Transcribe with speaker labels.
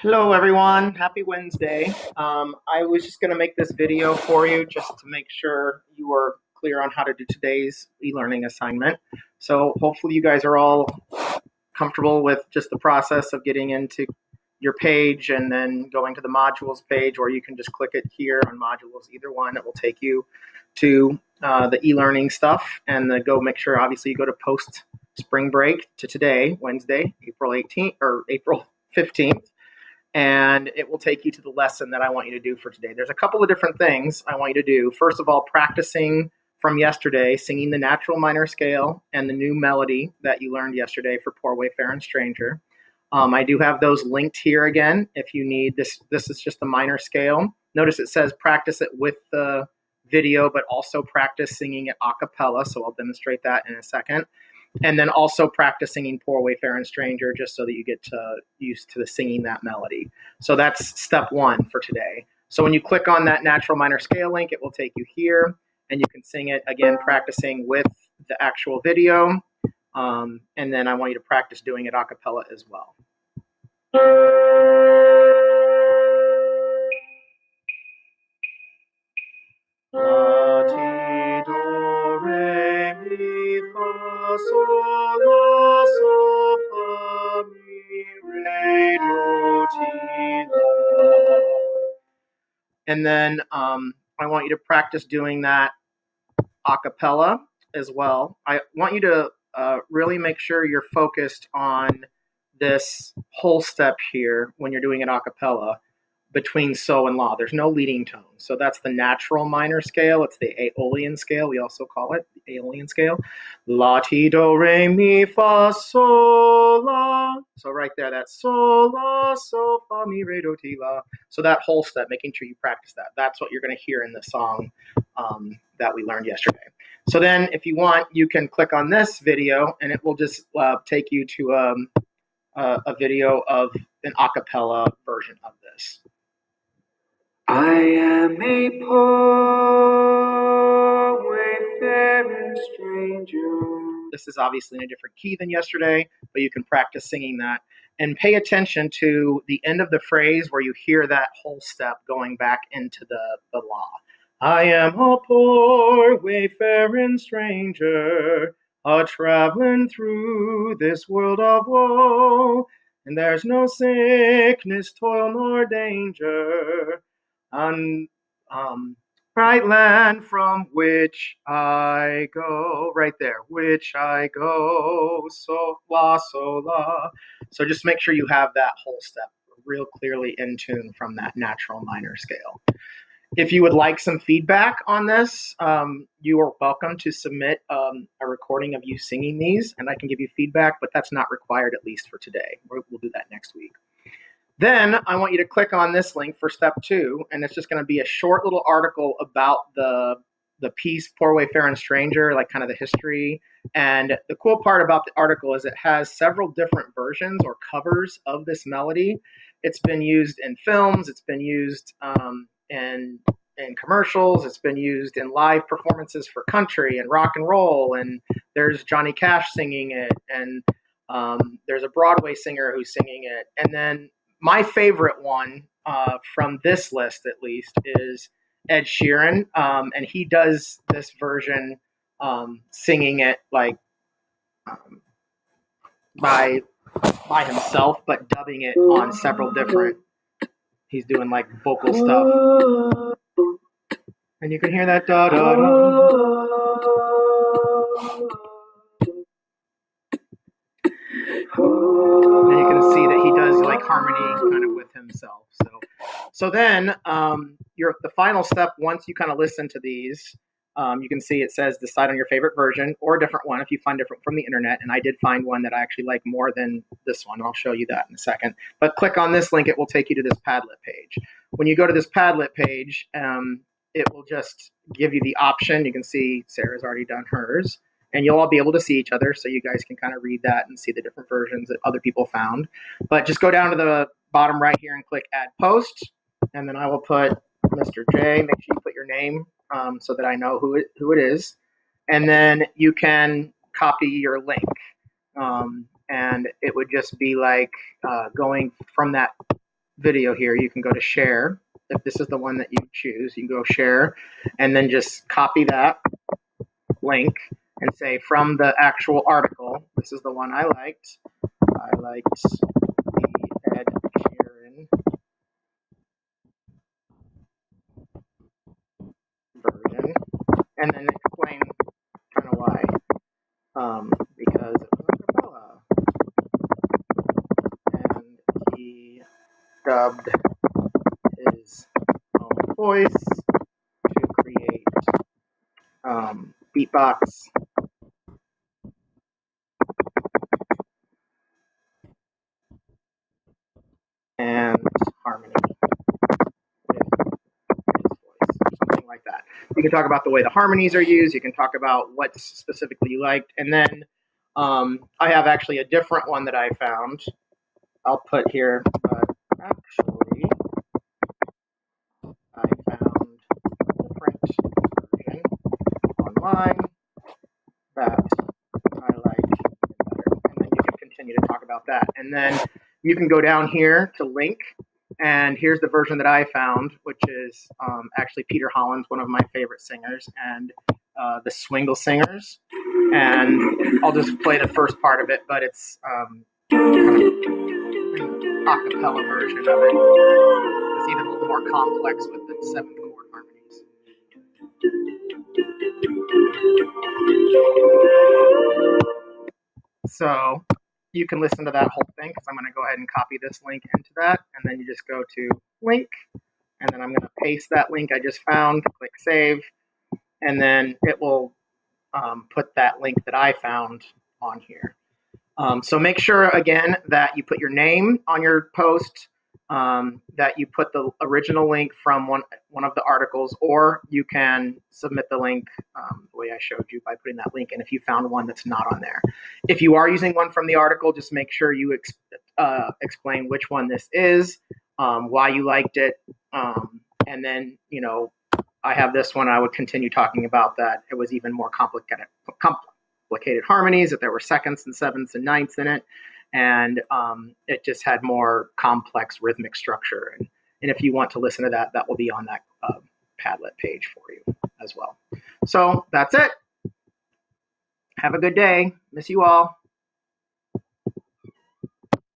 Speaker 1: Hello everyone, happy Wednesday. I was just going to make this video for you just to make sure you are clear on how to do today's e-learning assignment. So hopefully you guys are all comfortable with just the process of getting into your page and then going to the modules page, or you can just click it here on modules, either one. It will take you to the e-learning stuff, and then go make sure obviously you go to post spring break to today, Wednesday, April 18th or April 15th. And it will take you to the lesson that I want you to do for today. There's a couple of different things I want you to do. First of all, practicing from yesterday, singing the natural minor scale and the new melody that you learned yesterday for Poor Wayfarin Stranger. I do have those linked here again if you need this. This is just the minor scale. Notice it says practice it with the video, but also practice singing it a cappella. So I'll demonstrate that in a second. And then also practice singing Poor Wayfarin Stranger, just so that you get used to the singing that melody. So that's step one for today. So when you click on that natural minor scale link, it will take you here, and you can sing it again, practicing with the actual video. And then I want you to practice doing it a cappella as well. La, ti, do, re, mi, fa, sol, la, sol, fa, mi, re, do, ti, la. And then I want you to practice doing that a cappella as well. I want you to really make sure you're focused on this whole step here when you're doing it a cappella between so and la. There's no leading tone. So that's the natural minor scale. It's the Aeolian scale. We also call it the Aeolian scale. La, ti, do, re, mi, fa, sol, la. So right there, that's sol, la, sol, fa, mi, re, do, ti, la. So that whole step, making sure you practice that. That's what you're going to hear in the song that we learned yesterday. So then if you want, you can click on this video, and it will just take you to a video of an a cappella version of this.
Speaker 2: I am a poor wayfaring stranger.
Speaker 1: This is obviously in a different key than yesterday, but you can practice singing that. And pay attention to the end of the phrase where you hear that whole step going back into the la. I am a poor wayfaring stranger, a-traveling through this world of woe, and there's no sickness, toil, nor danger on bright land from which I go. Right there, which I go, so la, so la. So just make sure you have that whole step real clearly in tune from that natural minor scale. If you would like some feedback on this, you are welcome to submit a recording of you singing these, and I can give you feedback, but that's not required, at least for today. We'll do that next week. Then I want you to click on this link for step 2, and it's just going to be a short little article about the piece Poor Wayfarin Stranger, like kind of the history. And the cool part about the article is it has several different versions or covers of this melody. It's been used in films. It's been used in commercials. It's been used in live performances for country and rock and roll. And there's Johnny Cash singing it. And there's a Broadway singer who's singing it. And then my favorite one from this list, at least, is Ed Sheeran. And he does this version singing it like by himself, but dubbing it on several different. He's doing like vocal stuff. And you can hear that da da da. And you can see that he does like harmony kind of with himself. So then the final step, once you kind of listen to these, you can see it says decide on your favorite version or a different one if you find different from the internet. And I did find one that I actually like more than this one. I'll show you that in a second. But click on this link. It will take you to this Padlet page. When you go to this Padlet page, it will just give you the option. You can see Sarah's already done hers. And you'll all be able to see each other, so you guys can kind of read that and see the different versions that other people found. But just go down to the bottom right here and click Add Post. And then I will put Mr. J. Make sure you put your name so that I know who it is. And then you can copy your link. And it would just be like going from that video here, you can go to share. If this is the one that you choose, you can go share and then just copy that link and say from the actual article, this is the one I liked. I liked the Ed Sheeran version, and then explain kind of why. Because it was acapella, and he dubbed his own voice to create beatbox and harmony with his voice, something like that. You can talk about the way the harmonies are used. You can talk about what specifically you liked. And then I have actually a different one that I found. I'll put here, but actually I found a different version online that I like better. And then you can continue to talk about that. And then you can go down here to link. And here's the version that I found, which is actually Peter Holland's one of my favorite singers, and the Swingle Singers. And I'll just play the first part of it, but it's kind of an acapella version of it. It's even a little more complex with the 7th chord harmonies. So you can listen to that whole thing, because I'm going to go ahead and copy this link into that, and then you just go to link, and then I'm going to paste that link I just found, click save, and then it will put that link that I found on here. So make sure, again, that you put your name on your post, that you put the original link from one of the articles, or you can submit the link the way I showed you by putting that link in if you found one that's not on there. If you are using one from the article, just make sure you explain which one this is, why you liked it, and then, I have this one. I would continue talking about that. It was even more complicated harmonies, that there were seconds and sevenths and ninths in it. And it just had more complex rhythmic structure. And if you want to listen to that, that will be on that Padlet page for you as well. So that's it. Have a good day. Miss you all.